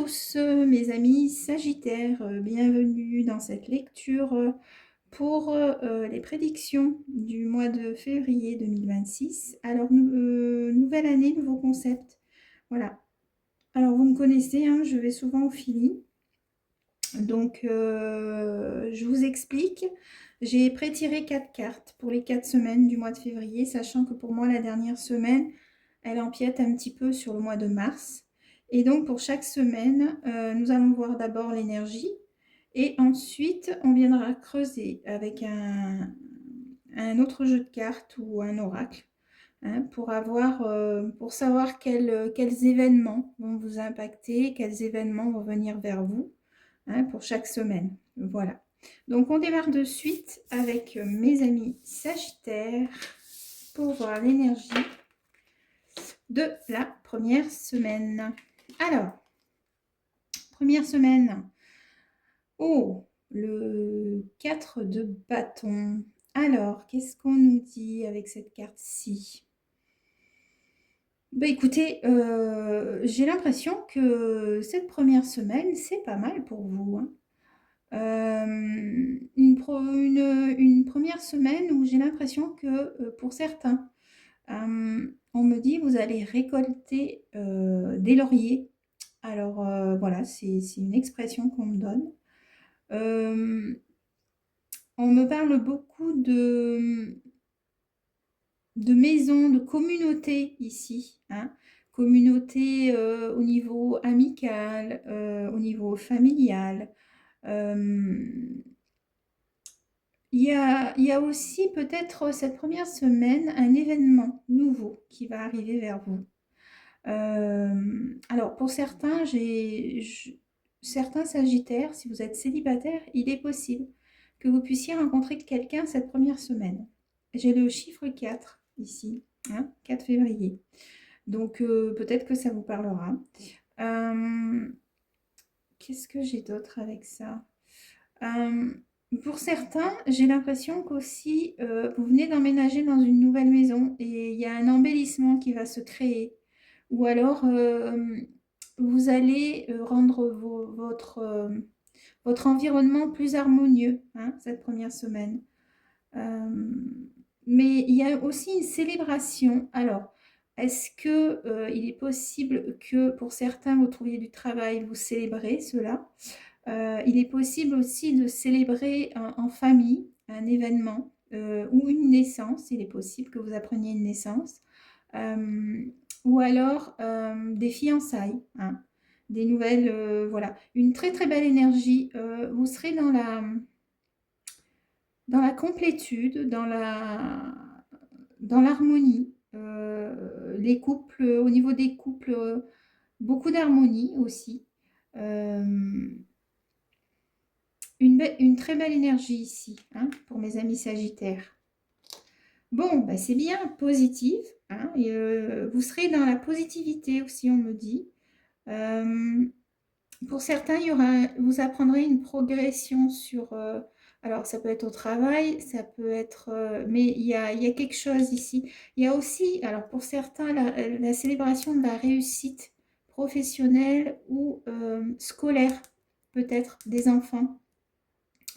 tous mes amis Sagittaires, bienvenue dans cette lecture pour les prédictions du mois de février 2026. Alors, nouvelle année, nouveau concept. Voilà. Alors, vous me connaissez, hein, je vais souvent au feeling. Donc, je vous explique. J'ai pré-tiré 4 cartes pour les 4 semaines du mois de février, sachant que pour moi, la dernière semaine, elle empiète un petit peu sur le mois de mars. Et donc, pour chaque semaine, nous allons voir d'abord l'énergie et ensuite, on viendra creuser avec un autre jeu de cartes ou un oracle, hein, pour savoir quels événements vont vous impacter, quels événements vont venir vers vous, hein, pour chaque semaine. Voilà. Donc, on démarre de suite avec mes amis Sagittaires pour voir l'énergie de la première semaine. Alors, première semaine. Oh, le 4 de bâton. Alors, qu'est-ce qu'on nous dit avec cette carte-ci? Bah écoutez, j'ai l'impression que cette première semaine, c'est pas mal pour vous, hein. Une première semaine où j'ai l'impression que pour certains, on me dit vous allez récolter des lauriers. Alors voilà, c'est une expression qu'on me donne. On me parle beaucoup de maisons, de communautés ici, hein. Communauté au niveau amical, au niveau familial. Euh, il y a aussi peut-être cette première semaine un événement nouveau qui va arriver vers vous. Alors pour certains, certains Sagittaires, si vous êtes célibataire, il est possible que vous puissiez rencontrer quelqu'un cette première semaine. J'ai le chiffre 4 ici, hein, 4 février. Donc peut-être que ça vous parlera. Euh, Qu'est-ce que j'ai d'autre avec ça? Euh, pour certains, j'ai l'impression qu'aussi vous venez d'emménager dans une nouvelle maison et il y a un embellissement qui va se créer. Ou alors vous allez rendre votre environnement plus harmonieux, hein, cette première semaine. Euh, mais il y a aussi une célébration. Alors, est-ce que il est possible que pour certains vous trouviez du travail, vous célébrez cela? Il est possible aussi de célébrer en famille un événement ou une naissance. Il est possible que vous appreniez une naissance. Euh, ou alors des fiançailles, hein, des nouvelles, voilà. Une très très belle énergie. Vous serez dans la complétude, dans l'harmonie. Les couples, au niveau des couples, beaucoup d'harmonie aussi. Euh, une très belle énergie ici, hein, pour mes amis Sagittaires. Bon, bah, c'est bien positif, hein, et, vous serez dans la positivité aussi, on me dit. Euh, pour certains, vous apprendrez une progression sur... alors, ça peut être au travail, ça peut être... mais il y a quelque chose ici. Il y a aussi, alors pour certains, la célébration de la réussite professionnelle ou scolaire, peut-être, des enfants.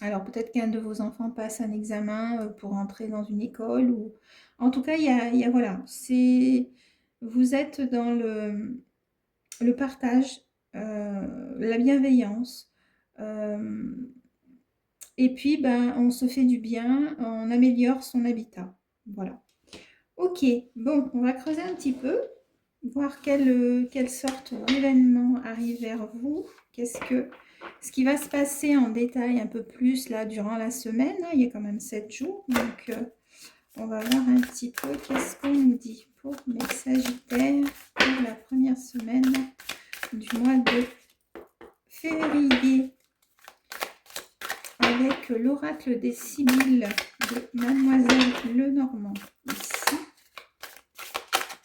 Alors peut-être qu'un de vos enfants passe un examen pour entrer dans une école ou en tout cas voilà, c'est vous êtes dans le partage, la bienveillance, euh, et puis ben on se fait du bien, on améliore son habitat. Voilà. Ok, bon, on va creuser un petit peu, voir quelle sorte d'événement arrive vers vous. Ce qui va se passer en détail un peu plus là durant la semaine, hein, il y a quand même 7 jours, donc on va voir un petit peu qu'est-ce qu'on nous dit pour mes Sagittaires pour la première semaine du mois de février avec l'oracle des Sibylles de Mademoiselle Lenormand ici.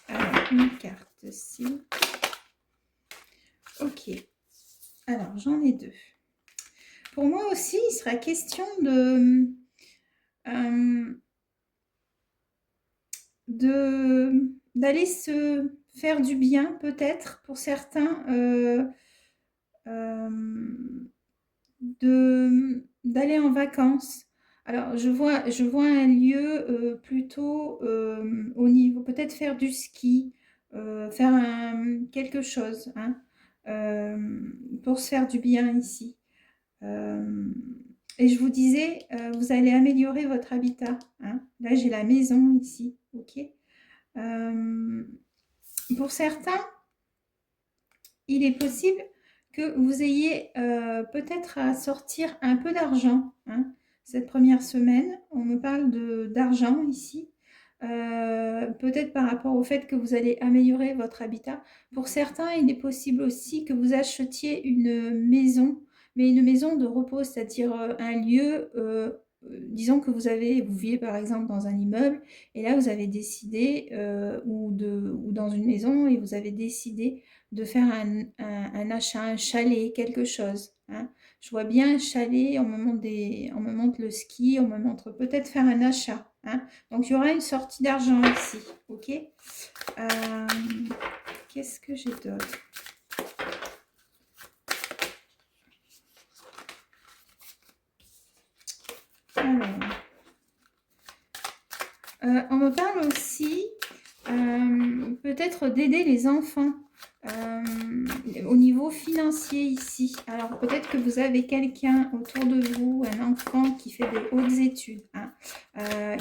Alors, une carte-ci. Ok. Alors, j'en ai deux. Pour moi aussi, il sera question d'aller se faire du bien, peut-être, pour certains. d'aller en vacances. Alors, je vois un lieu plutôt au niveau, peut-être faire du ski, faire quelque chose, hein, pour se faire du bien ici. Euh, et je vous disais, vous allez améliorer votre habitat, hein. Là, j'ai la maison ici, ok. Euh, pour certains, il est possible que vous ayez peut-être à sortir un peu d'argent, hein. Cette première semaine, on me parle d'argent ici. Peut-être par rapport au fait que vous allez améliorer votre habitat. Pour certains, il est possible aussi que vous achetiez une maison, mais une maison de repos, c'est-à-dire un lieu, disons que vous viviez par exemple dans un immeuble, et là vous avez décidé, ou dans une maison, et vous avez décidé de faire un achat, un chalet, quelque chose, hein. Je vois bien un chalet, on me montre le ski, on me montre peut-être faire un achat, hein. Donc, il y aura une sortie d'argent ici, ok. Qu'est-ce que j'ai d'autre? Alors, on me parle aussi peut-être d'aider les enfants au niveau financier ici. Alors peut-être que vous avez quelqu'un autour de vous, un enfant qui fait de hautes études, hein.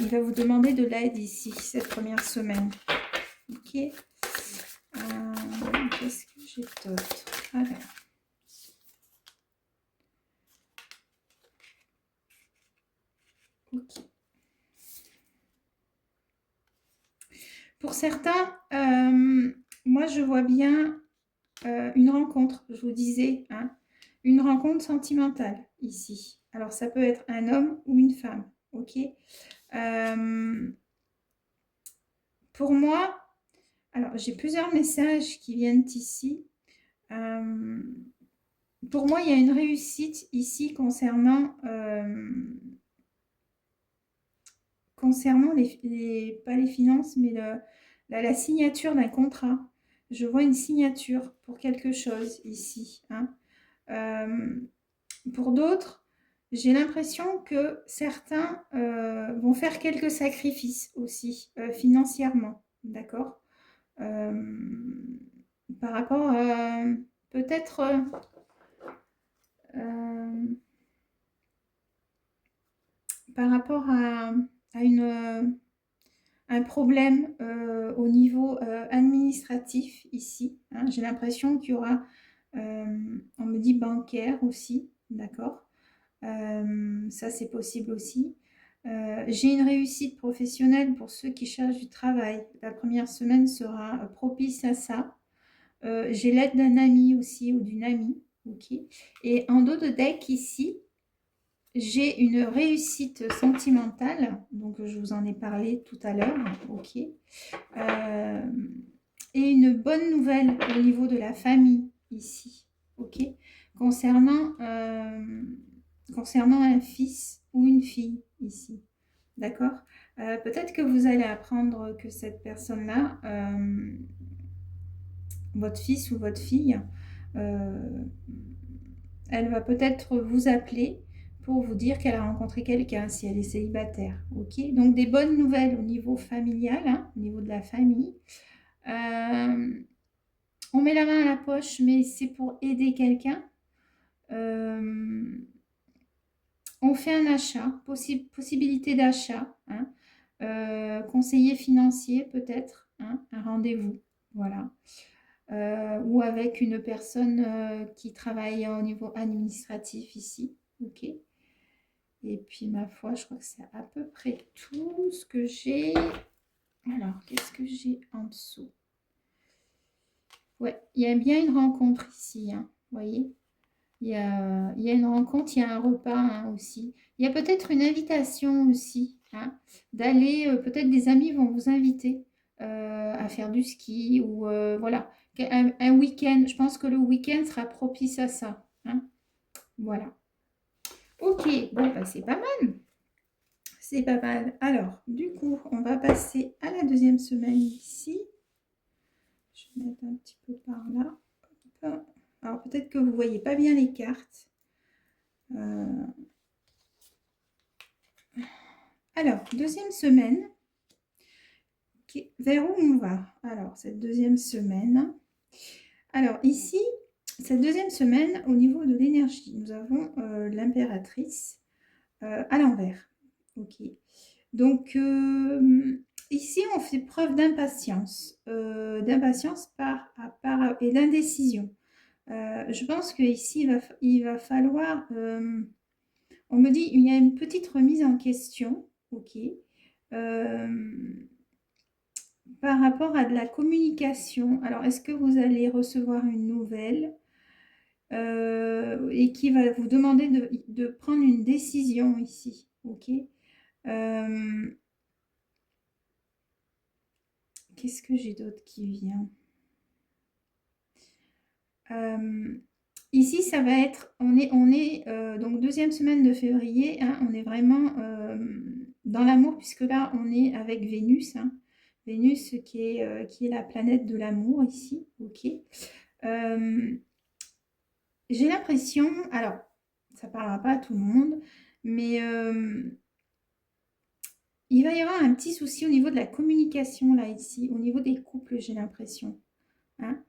Il va vous demander de l'aide ici, cette première semaine. Ok. Qu'est-ce que j'ai d'autre? Alors. Ok. Pour certains, moi je vois bien une rencontre, je vous disais, hein, une rencontre sentimentale ici. Alors ça peut être un homme ou une femme, ok. Pour moi, alors j'ai plusieurs messages qui viennent ici. Pour moi, il y a une réussite ici concernant pas les finances, mais la signature d'un contrat. Je vois une signature pour quelque chose ici, hein. Pour d'autres, j'ai l'impression que certains vont faire quelques sacrifices aussi, financièrement, d'accord. Par rapport à peut-être par rapport à un problème au niveau administratif ici, hein. J'ai l'impression qu'il y aura, on me dit bancaire aussi, d'accord. Ça, c'est possible aussi. J'ai une réussite professionnelle pour ceux qui cherchent du travail. La première semaine sera propice à ça. J'ai l'aide d'un ami aussi ou d'une amie. Ok. Et en dos de deck ici, j'ai une réussite sentimentale. Donc, je vous en ai parlé tout à l'heure. Ok. Et une bonne nouvelle au niveau de la famille ici. Ok. Concernant, concernant un fils ou une fille ici. D'accord. Peut-être que vous allez apprendre que cette personne-là, votre fils ou votre fille, elle va peut-être vous appeler pour vous dire qu'elle a rencontré quelqu'un si elle est célibataire. Ok. Donc des bonnes nouvelles au niveau familial, hein, au niveau de la famille. On met la main à la poche, mais c'est pour aider quelqu'un. On fait un achat, possibilité d'achat, hein. Conseiller financier peut-être, hein, un rendez-vous, voilà. Ou avec une personne qui travaille au niveau administratif ici, ok. Et puis ma foi, je crois que c'est à peu près tout ce que j'ai. Alors, qu'est-ce que j'ai en dessous? Ouais, il y a bien une rencontre ici, hein, vous voyez. Il y a une rencontre, il y a un repas, hein, aussi. Il y a peut-être une invitation aussi, hein, d'aller, peut-être des amis vont vous inviter à faire du ski ou voilà, un week-end. Je pense que le week-end sera propice à ça, hein. Voilà. Ok, bon, bah, c'est pas mal. C'est pas mal. Alors, du coup, on va passer à la deuxième semaine ici. Je vais mettre un petit peu par là. Hop. Alors, peut-être que vous ne voyez pas bien les cartes. Alors, deuxième semaine. Vers où on va? Alors, cette deuxième semaine. Alors, ici, cette deuxième semaine, au niveau de l'énergie, nous avons l'impératrice à l'envers. Ok. Donc, ici, on fait preuve d'impatience. D'impatience et d'indécision. Je pense qu'ici, il va falloir... on me dit, il y a une petite remise en question. Ok. Par rapport à de la communication, alors est-ce que vous allez recevoir une nouvelle et qui va vous demander de prendre une décision ici, ok. Qu'est-ce que j'ai d'autre qui vient ici, ça va être, on est donc deuxième semaine de février, hein, on est vraiment dans l'amour, puisque là, on est avec Vénus, hein. Vénus qui est la planète de l'amour ici, ok. J'ai l'impression, alors, ça ne parlera pas à tout le monde, mais il va y avoir un petit souci au niveau de la communication, là, ici, au niveau des couples, j'ai l'impression. Hein.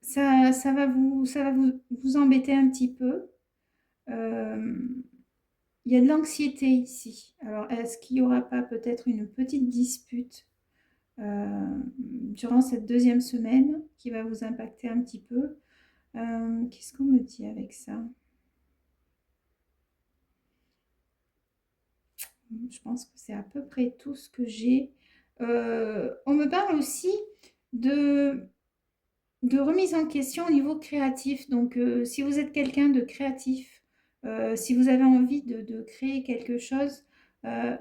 Ça va vous embêter un petit peu. Il y a de l'anxiété ici. Alors, est-ce qu'il n'y aura pas peut-être une petite dispute durant cette deuxième semaine qui va vous impacter un petit peu? Qu'est-ce qu'on me dit avec ça? Je pense que c'est à peu près tout ce que j'ai. On me parle aussi de remise en question au niveau créatif. Donc, si vous êtes quelqu'un de créatif, si vous avez envie de créer quelque chose,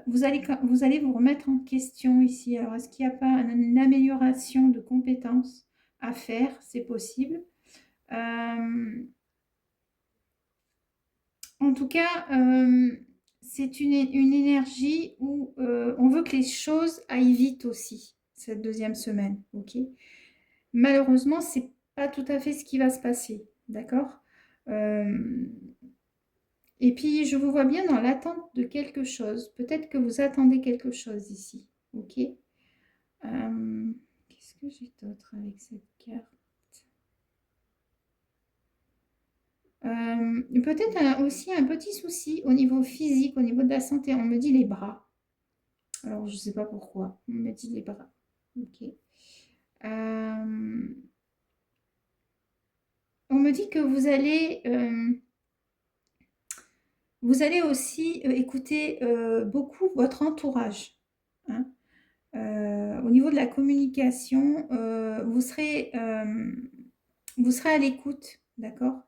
vous allez vous remettre en question ici. Alors, est-ce qu'il n'y a pas une amélioration de compétences à faire? C'est possible. En tout cas, c'est une énergie où on veut que les choses aillent vite aussi, cette deuxième semaine. Ok. Malheureusement, c'est pas tout à fait ce qui va se passer. D'accord. Et puis, je vous vois bien dans l'attente de quelque chose. Peut-être que vous attendez quelque chose ici. Ok. Qu'est-ce que j'ai d'autre avec cette carte? Peut-être aussi un petit souci au niveau physique, au niveau de la santé. On me dit les bras. Alors, je ne sais pas pourquoi. On me dit les bras. Ok. On me dit que vous allez aussi écouter beaucoup votre entourage. Hein. Au niveau de la communication, vous serez à l'écoute. D'accord.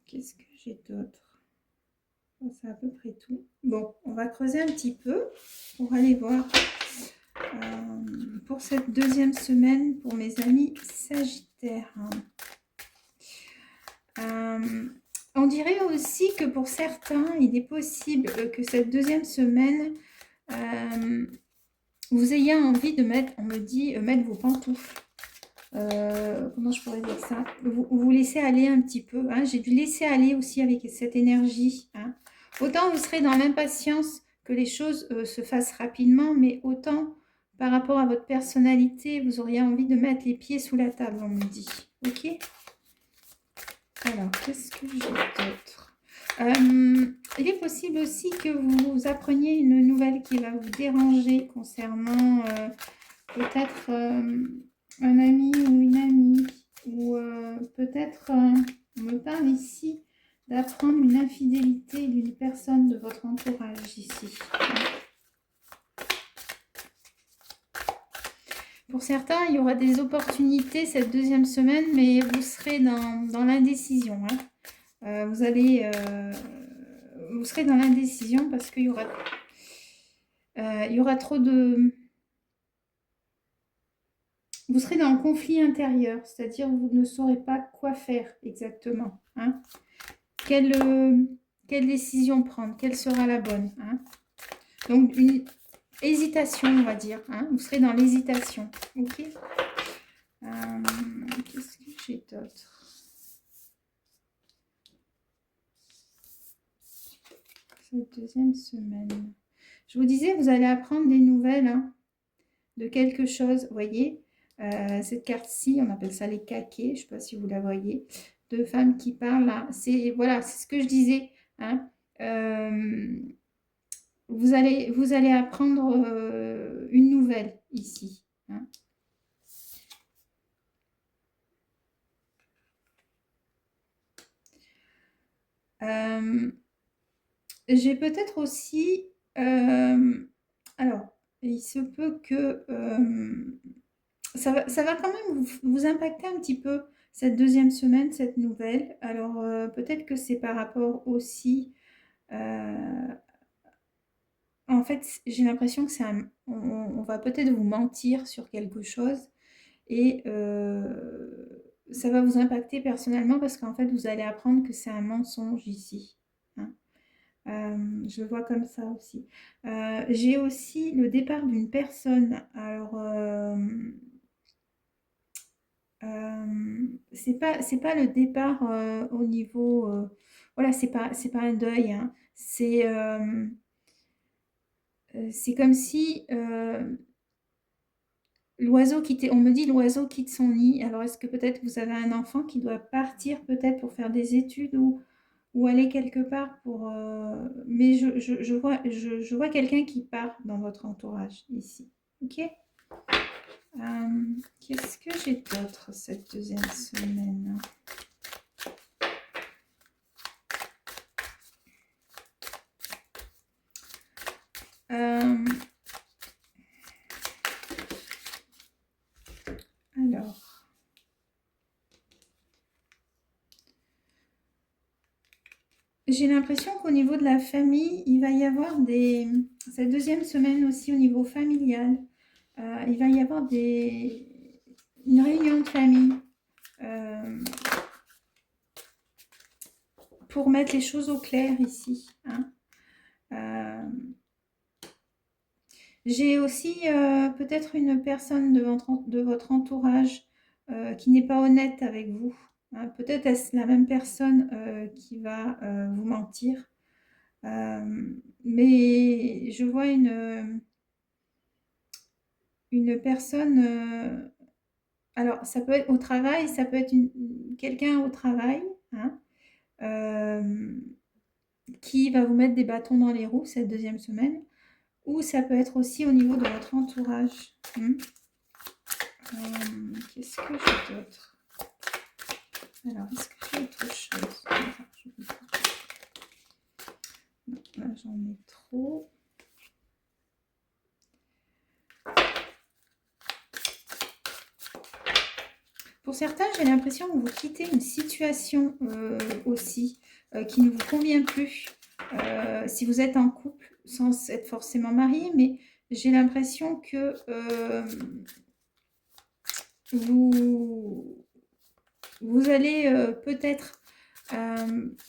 Qu'est-ce que j'ai d'autre? C'est à peu près tout. Bon, on va creuser un petit peu pour aller voir pour cette deuxième semaine pour mes amis Sagittaires. On dirait aussi que pour certains, il est possible que cette deuxième semaine, vous ayez envie de mettre, on me dit, mettre vos pantoufles. Comment je pourrais dire ça? Vous laissez aller un petit peu. Hein. J'ai dû laisser aller aussi avec cette énergie. Hein. Autant vous serez dans l'impatience que les choses se fassent rapidement, mais autant par rapport à votre personnalité, vous auriez envie de mettre les pieds sous la table, on me dit. Ok? Alors, qu'est-ce que j'ai d'autre? Il est possible aussi que vous appreniez une nouvelle qui va vous déranger concernant peut-être un ami ou une amie, ou peut-être, on me parle ici d'apprendre une infidélité d'une personne de votre entourage ici. Pour certains, il y aura des opportunités cette deuxième semaine, mais vous serez dans l'indécision. Hein. Vous serez dans l'indécision parce qu'il y aura trop de... Vous serez dans le conflit intérieur, c'est-à-dire vous ne saurez pas quoi faire exactement. Hein. Quelle décision prendre? Quelle sera la bonne? Hein. Donc, une hésitation, on va dire. Hein. Vous serez dans l'hésitation. Ok. Qu'est-ce que j'ai d'autre? Cette deuxième semaine. Je vous disais, vous allez apprendre des nouvelles hein, de quelque chose. Vous voyez, cette carte-ci, on appelle ça les caquets. Je ne sais pas si vous la voyez. Deux femmes qui parlent là. Voilà, c'est ce que je disais. Hein. Vous allez apprendre une nouvelle ici. Hein. J'ai peut-être aussi... alors, il se peut que... ça va quand même vous impacter un petit peu cette deuxième semaine, cette nouvelle. Alors, peut-être que c'est par rapport aussi... en fait, j'ai l'impression que on va peut-être vous mentir sur quelque chose et ça va vous impacter personnellement parce qu'en fait, vous allez apprendre que c'est un mensonge ici. Hein. Je le vois comme ça aussi. J'ai aussi le départ d'une personne. Alors, c'est pas le départ au niveau... voilà, c'est pas un deuil. Hein. C'est comme si l'oiseau quittait... On me dit l'oiseau quitte son nid. Alors, est-ce que peut-être vous avez un enfant qui doit partir peut-être pour faire des études ou aller quelque part pour... mais je vois quelqu'un qui part dans votre entourage ici. Ok. Qu'est-ce que j'ai d'autre cette deuxième semaine? Alors... J'ai l'impression qu'au niveau de la famille, il va y avoir cette deuxième semaine aussi au niveau familial, il va y avoir une réunion de famille pour mettre les choses au clair ici. Hein. J'ai aussi peut-être une personne de votre entourage qui n'est pas honnête avec vous. Hein. Peut-être est-ce la même personne qui va vous mentir. Mais je vois une personne, alors ça peut être au travail, ça peut être quelqu'un au travail hein, qui va vous mettre des bâtons dans les roues cette deuxième semaine, ou ça peut être aussi au niveau de votre entourage. Qu'est-ce que j'ai d'autre? Alors, est-ce que j'ai autre chose? Non, là j'en ai trop. Pour certains, j'ai l'impression que vous quittez une situation aussi qui ne vous convient plus. Si vous êtes en couple, sans être forcément marié, mais j'ai l'impression que vous allez peut-être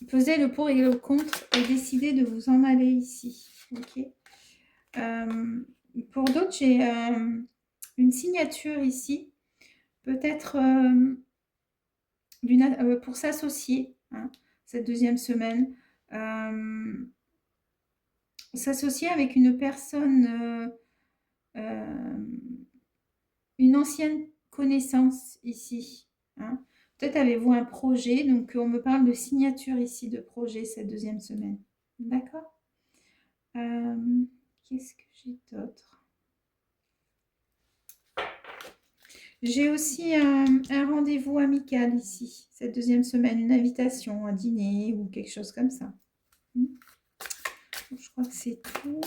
peser le pour et le contre et décider de vous en aller ici. Ok. Pour d'autres, j'ai une signature ici. Peut-être pour s'associer hein, cette deuxième semaine. S'associer avec une personne, une ancienne connaissance ici. Hein. Peut-être avez-vous un projet, donc on me parle de signature ici de projet cette deuxième semaine. D'accord. Qu'est-ce que j'ai d'autre? J'ai aussi un rendez-vous amical ici, cette deuxième semaine, une invitation, un dîner ou quelque chose comme ça. Je crois que c'est tout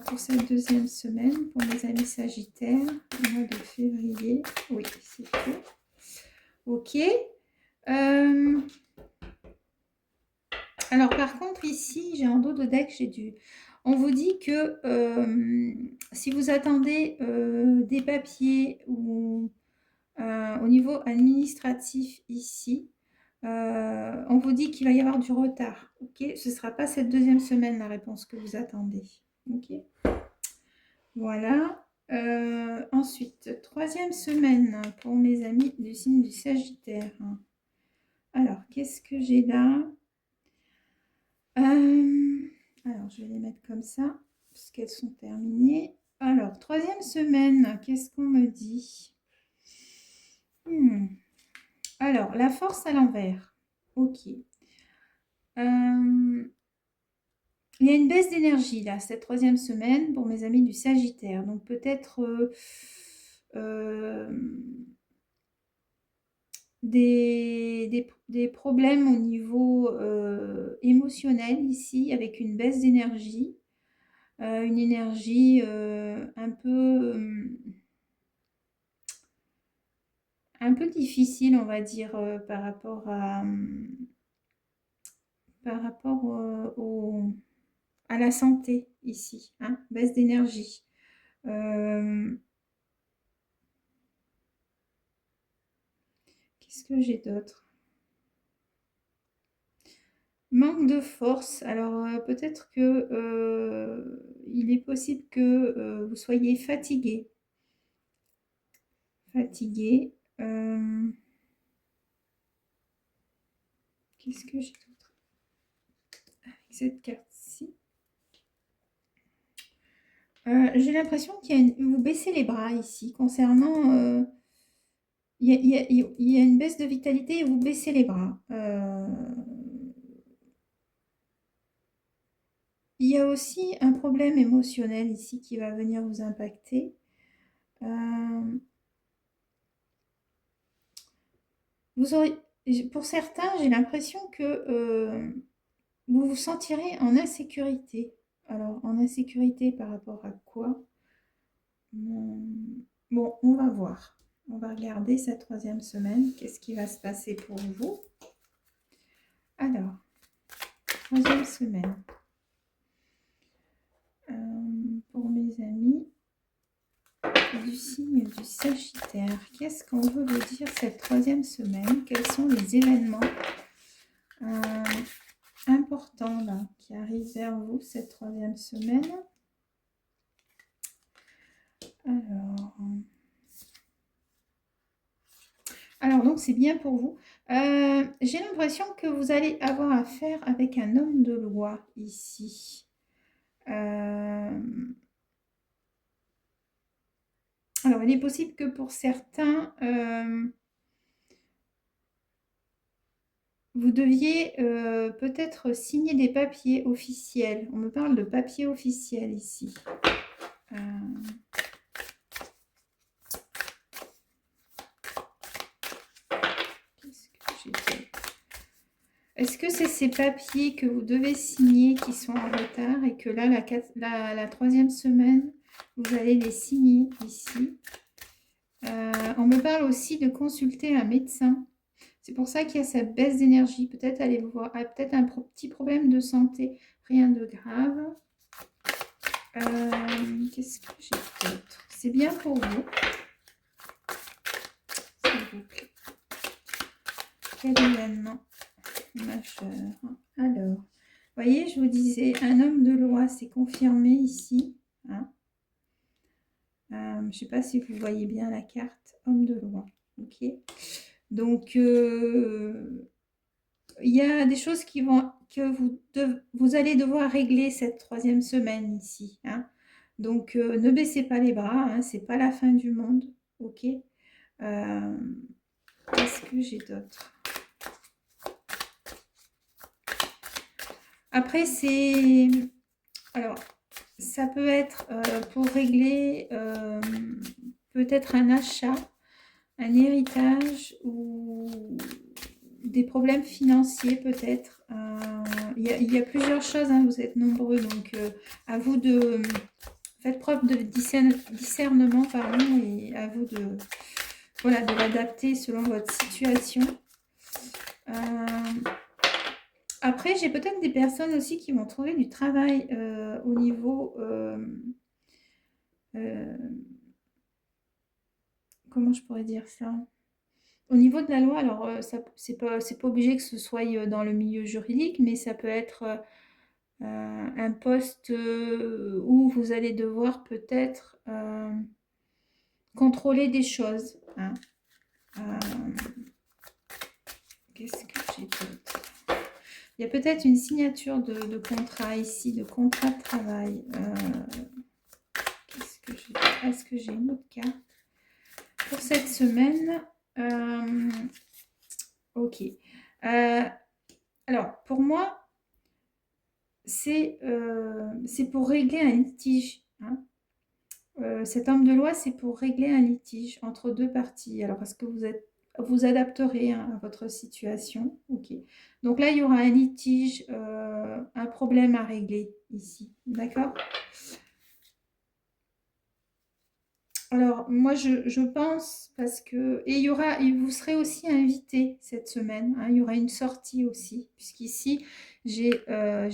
pour cette deuxième semaine, pour mes amis sagittaires, au mois de février. Oui, c'est tout. Ok. Alors, par contre, ici, j'ai en dos de deck, on vous dit que si vous attendez des papiers ou au niveau administratif ici, on vous dit qu'il va y avoir du retard. Ok, ce ne sera pas cette deuxième semaine la réponse que vous attendez. Ok, voilà. Ensuite, troisième semaine pour mes amis du signe du Sagittaire. Alors, qu'est-ce que j'ai là? Alors, je vais les mettre comme ça, puisqu'elles sont terminées. Alors, troisième semaine, qu'est-ce qu'on me dit? Alors, la force à l'envers. Ok. Il y a une baisse d'énergie là, cette troisième semaine pour mes amis du Sagittaire. Donc peut-être des problèmes au niveau émotionnel ici, avec une baisse d'énergie. Une énergie un peu difficile, on va dire, par rapport à la santé ici, hein, baisse d'énergie. Qu'est-ce que j'ai d'autre? Manque de force. Alors peut-être que il est possible que vous soyez fatigué. Fatigué. Qu'est-ce que j'ai d'autre avec cette carte-ci? J'ai l'impression vous baissez les bras ici concernant... il y a une baisse de vitalité et vous baissez les bras. Il y a aussi un problème émotionnel ici qui va venir vous impacter. Pour certains, j'ai l'impression que vous vous sentirez en insécurité. Alors, en insécurité par rapport à quoi? Bon, on va voir. On va regarder cette troisième semaine. Qu'est-ce qui va se passer pour vous? Alors, troisième semaine. Pour mes amis du signe du Sagittaire, qu'est-ce qu'on veut vous dire cette troisième semaine? Quels sont les événements importants là, qui arrivent vers vous cette troisième semaine? Alors donc c'est bien pour vous. J'ai l'impression que vous allez avoir affaire avec un homme de loi ici. Alors il est possible que pour certains, vous deviez peut-être signer des papiers officiels. On me parle de papiers officiels ici. Qu'est-ce que j'ai fait? Est-ce que c'est ces papiers que vous devez signer qui sont en retard et que là, la troisième semaine, vous allez les signer ici? On me parle aussi de consulter un médecin. C'est pour ça qu'il y a cette baisse d'énergie. Peut-être allez vous voir, peut-être un petit problème de santé. Rien de grave. Qu'est-ce que j'ai d'autre? C'est bien pour vous. S'il vous plaît. Quel événement majeur? Alors, vous voyez, je vous disais, un homme de loi, c'est confirmé ici. Hein. Je ne sais pas si vous voyez bien la carte homme de loi. Ok. Donc, il y a des choses que vous allez devoir régler cette troisième semaine ici. Hein. Donc, ne baissez pas les bras. Hein, c'est pas la fin du monde. Ok. Qu'est-ce que j'ai d'autre? Après, alors, ça peut être pour régler peut-être un achat, un héritage ou des problèmes financiers peut-être. Il y a plusieurs choses, hein, vous êtes nombreux, donc à vous de... Faites preuve de discernement, pardon, et à vous de l'adapter selon votre situation. Après, j'ai peut-être des personnes aussi qui vont trouver du travail au niveau... comment je pourrais dire ça? Au niveau de la loi, alors c'est pas obligé que ce soit dans le milieu juridique, mais ça peut être un poste où vous allez devoir peut-être contrôler des choses. Hein. Qu'est-ce que j'ai d'autre? Il y a peut-être une signature de contrat ici, de contrat de travail. Qu'est-ce que j'ai? Est-ce que j'ai une autre carte pour cette semaine? Ok. Alors, pour moi, c'est pour régler un litige. Hein. Cet homme de loi, c'est pour régler un litige entre deux parties. Alors, est-ce que vous adapterez hein, à votre situation? Ok. Donc là, il y aura un litige, un problème à régler ici. D'accord? Alors, moi, je pense parce que... Et vous serez aussi invité cette semaine. Hein, il y aura une sortie aussi, puisqu'ici, j'ai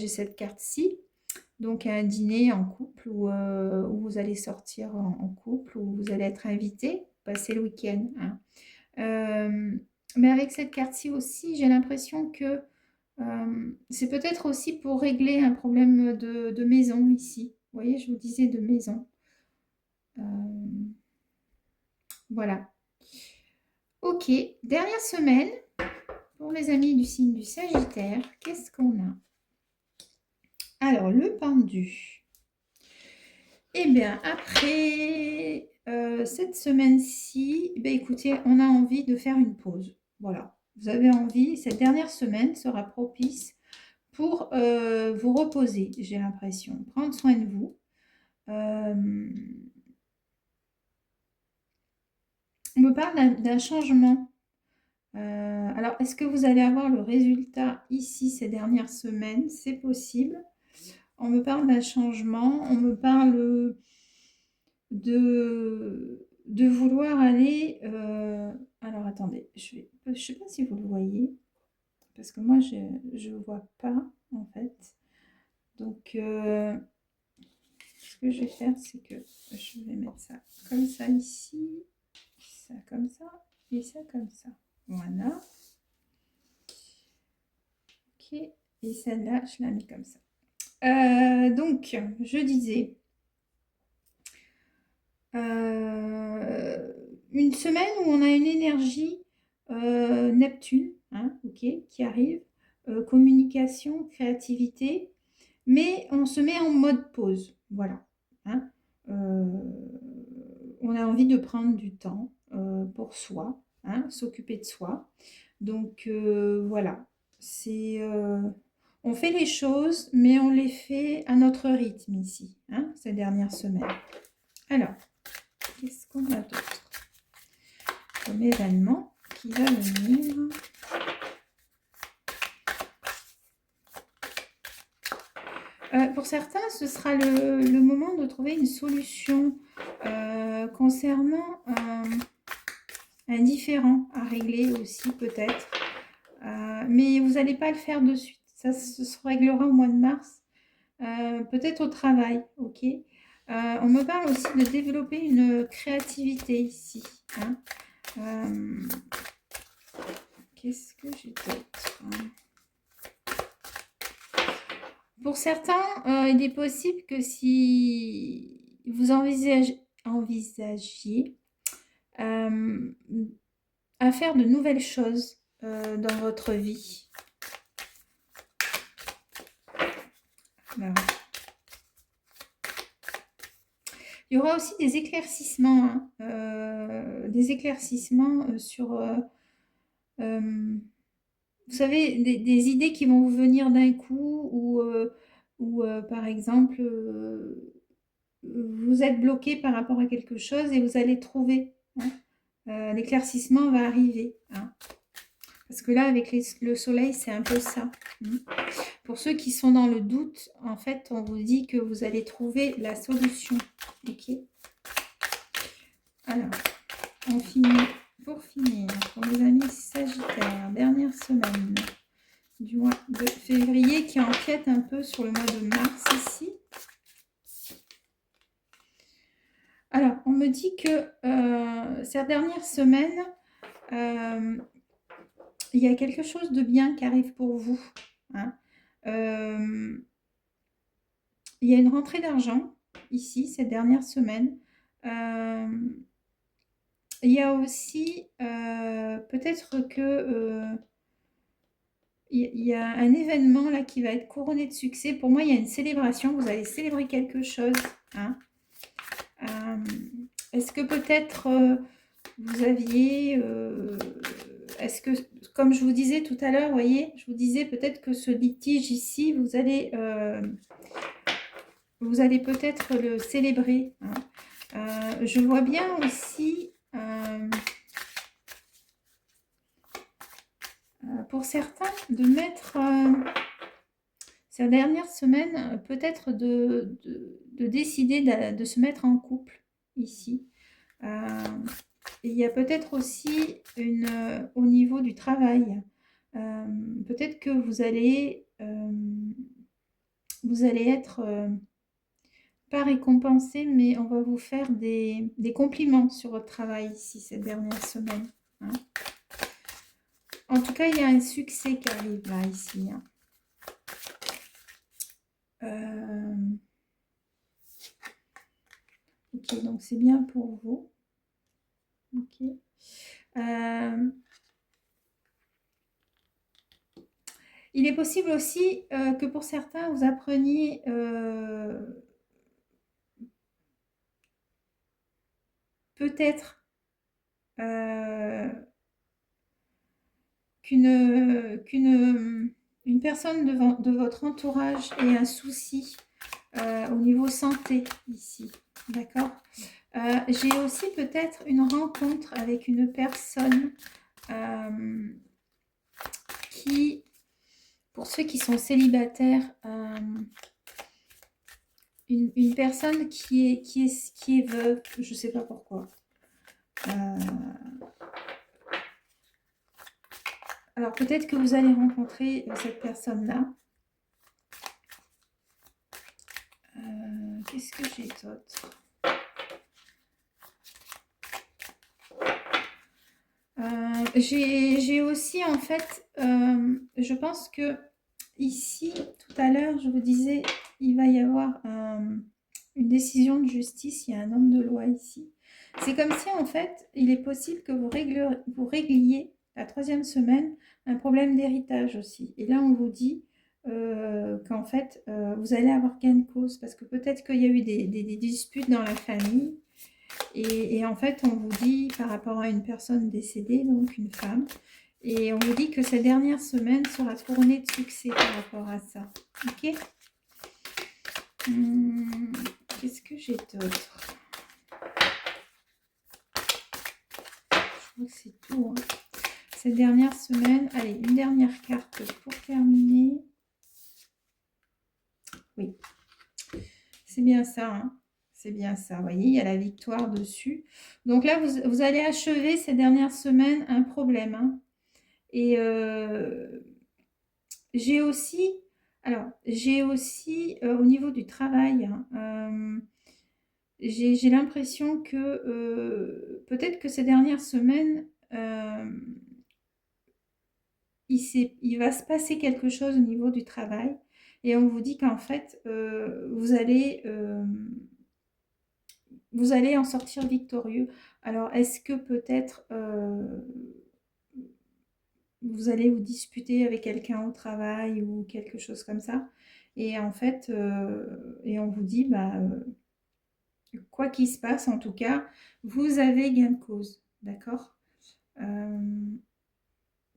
cette carte-ci. Donc, un dîner en couple où vous allez sortir en couple, où vous allez être invité, passer le week-end. Hein. Mais avec cette carte-ci aussi, j'ai l'impression que c'est peut-être aussi pour régler un problème de maison ici. Vous voyez, je vous disais de maison. Voilà. Ok, dernière semaine pour les amis du signe du Sagittaire. Qu'est-ce qu'on a? Alors, le pendu. Eh bien, après cette semaine-ci, écoutez, on a envie de faire une pause. Voilà. Vous avez envie, cette dernière semaine sera propice pour vous reposer, j'ai l'impression. Prendre soin de vous. On me parle d'un changement. Alors, est-ce que vous allez avoir le résultat ici ces dernières semaines? C'est possible. On me parle d'un changement. On me parle de vouloir aller... alors, attendez. Je ne sais pas si vous le voyez. Parce que moi, je ne vois pas, en fait. Donc, ce que je vais faire, c'est que je vais mettre ça comme ça ici. Ça comme ça. Et ça comme ça. Voilà. Ok, et celle-là, je la mets comme ça. Donc, je disais, une semaine où on a une énergie Neptune, hein, ok, qui arrive, communication, créativité, mais on se met en mode pause, voilà. Hein. On a envie de prendre du temps pour soi, hein, s'occuper de soi. Donc, voilà, c'est... on fait les choses, mais on les fait à notre rythme ici, hein, ces dernières semaines. Alors, qu'est-ce qu'on a d'autre comme événement qui va venir? Pour certains, ce sera le moment de trouver une solution concernant un différend à régler aussi peut-être. Mais vous n'allez pas le faire de suite. Ça se réglera au mois de mars. Peut-être au travail, ok. On me parle aussi de développer une créativité ici. Hein. Qu'est-ce que j'ai d'autre? Pour certains, il est possible que si vous envisagiez à faire de nouvelles choses dans votre vie. Alors, il y aura aussi des éclaircissements, hein, sur, vous savez, des idées qui vont vous venir d'un coup ou par exemple, vous êtes bloqué par rapport à quelque chose et vous allez trouver. Hein, l'éclaircissement va arriver. Hein. Parce que là, avec le soleil, c'est un peu ça. Hein. Pour ceux qui sont dans le doute, en fait, on vous dit que vous allez trouver la solution. Ok. Alors, on finit. Pour finir, pour les amis Sagittaires, dernière semaine du mois de février qui empiète un peu sur le mois de mars ici. Alors, on me dit que cette dernière semaine, il y a quelque chose de bien qui arrive pour vous. Hein. il y a une rentrée d'argent ici, cette dernière semaine. Il y a aussi peut-être que il y a un événement là qui va être couronné de succès. Pour moi, il y a une célébration. Vous allez célébrer quelque chose. Hein. Est-ce que peut-être vous aviez... est-ce que, comme je vous disais tout à l'heure, vous voyez, je vous disais peut-être que ce litige ici, vous allez peut-être le célébrer. Hein. Je vois bien aussi... pour certains, de mettre ces dernières semaines, peut-être de décider de se mettre en couple ici. Il y a peut-être aussi au niveau du travail, peut-être que vous allez être pas récompensé, mais on va vous faire des compliments sur votre travail ici cette dernière semaine. Hein. En tout cas, il y a un succès qui arrive là, ici. Hein. Ok, donc c'est bien pour vous. Ok. Il est possible aussi que pour certains, vous appreniez peut-être qu'une personne de votre entourage ait un souci au niveau santé ici. D'accord. J'ai aussi peut-être une rencontre avec une personne qui, pour ceux qui sont célibataires, une personne qui est veuve, je ne sais pas pourquoi. Alors peut-être que vous allez rencontrer cette personne-là. Qu'est-ce que j'ai d'autre? J'ai aussi en fait, je pense que ici, tout à l'heure, je vous disais, il va y avoir une décision de justice, il y a un homme de loi ici. C'est comme si en fait, il est possible que vous régliez la 3e semaine un problème d'héritage aussi. Et là, on vous dit qu'en fait, vous allez avoir gain de cause parce que peut-être qu'il y a eu des disputes dans la famille. Et en fait, on vous dit par rapport à une personne décédée, donc une femme, et on vous dit que cette dernière semaine sera couronnée de succès par rapport à ça. Ok. Qu'est-ce que j'ai d'autre? Je crois que c'est tout. Hein. Cette dernière semaine, allez, une dernière carte pour terminer. Oui, c'est bien ça. Hein. C'est bien ça, vous voyez, il y a la victoire dessus. Donc là, vous allez achever ces dernières semaines un problème. Hein. Et j'ai aussi au niveau du travail, hein, j'ai l'impression que peut-être que ces dernières semaines, il va se passer quelque chose au niveau du travail. Et on vous dit qu'en fait, vous allez en sortir victorieux. Alors, est-ce que peut-être vous allez vous disputer avec quelqu'un au travail ou quelque chose comme ça. Et en fait, et on vous dit, bah, quoi qu'il se passe, en tout cas, vous avez gain de cause. D'accord.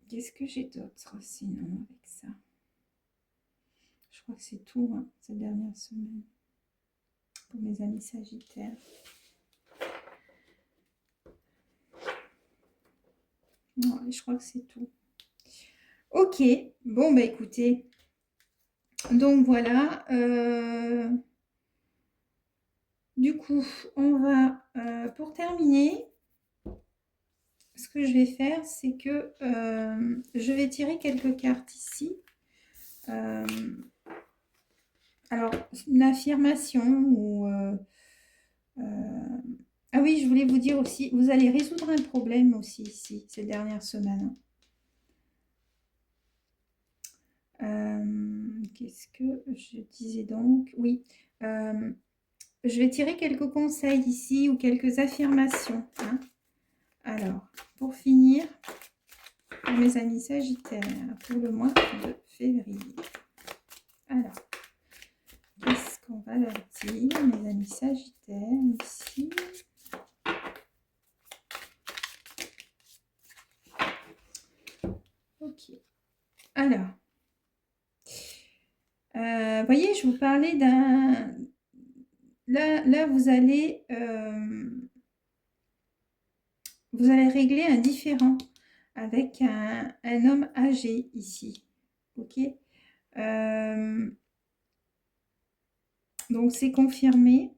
Qu'est-ce que j'ai d'autre sinon avec ça? Je crois que c'est tout, hein, cette dernière semaine, pour mes amis sagittaires. Non, je crois que c'est tout. Ok, bon, bah écoutez, donc voilà. Du coup, on va, pour terminer, ce que je vais faire, c'est que je vais tirer quelques cartes ici. Alors, une affirmation ou... ah oui, je voulais vous dire aussi, vous allez résoudre un problème aussi ici, ces dernières semaines. Qu'est-ce que je disais donc? Oui, Je vais tirer quelques conseils ici ou quelques affirmations. Hein. Alors, pour finir, pour mes amis Sagittaires, pour le mois de février. Alors, qu'est-ce qu'on va leur dire, mes amis Sagittaires, ici? Ok. Alors, voyez, je vous parlais d'un... Là, vous allez régler un différend avec un homme âgé ici. Ok. Donc, c'est confirmé.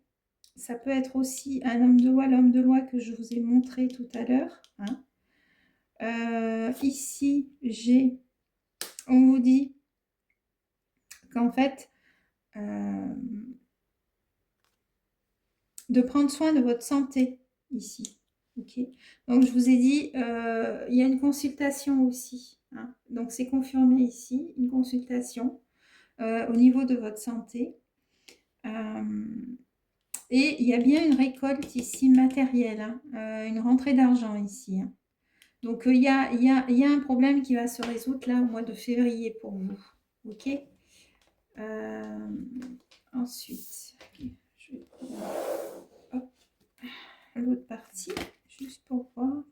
Ça peut être aussi un homme de loi, l'homme de loi que je vous ai montré tout à l'heure. Hein. Ici, on vous dit qu'en fait, de prendre soin de votre santé ici. Ok. Donc, je vous ai dit, il y a une consultation aussi. Hein. Donc, c'est confirmé ici, une consultation au niveau de votre santé. Et il y a bien une récolte ici matérielle, hein, une rentrée d'argent ici. Hein. Donc, il y a un problème qui va se résoudre là au mois de février pour vous. Ok. Ensuite, je vais prendre l'autre partie, juste pour voir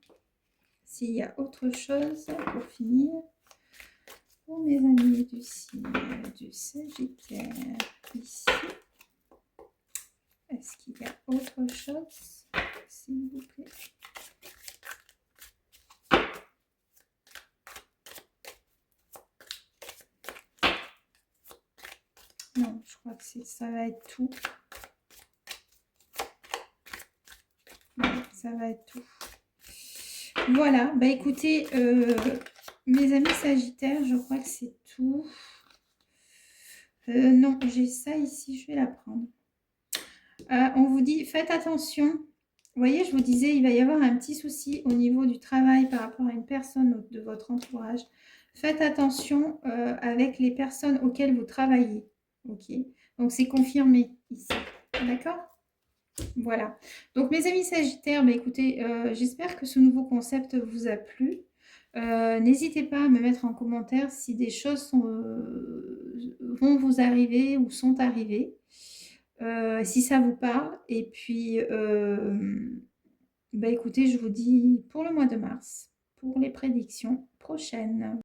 s'il y a autre chose pour finir. Pour mes amis du signe du Sagittaire, ici, est-ce qu'il y a autre chose, s'il vous plaît? Non, je crois que ça va être tout. Ça va être tout. Voilà, bah écoutez, mes amis Sagittaires, je crois que c'est tout. Non, j'ai ça ici, je vais la prendre. On vous dit, faites attention. Vous voyez, je vous disais, il va y avoir un petit souci au niveau du travail par rapport à une personne de votre entourage. Faites attention avec les personnes auxquelles vous travaillez. Ok. Donc, c'est confirmé ici. D'accord? Voilà. Donc, mes amis Sagittaires, bah, écoutez, j'espère que ce nouveau concept vous a plu. N'hésitez pas à me mettre en commentaire si des choses vont vous arriver ou sont arrivées. Si ça vous parle. Et puis, bah, écoutez, je vous dis pour le mois de mars, pour les prédictions prochaines.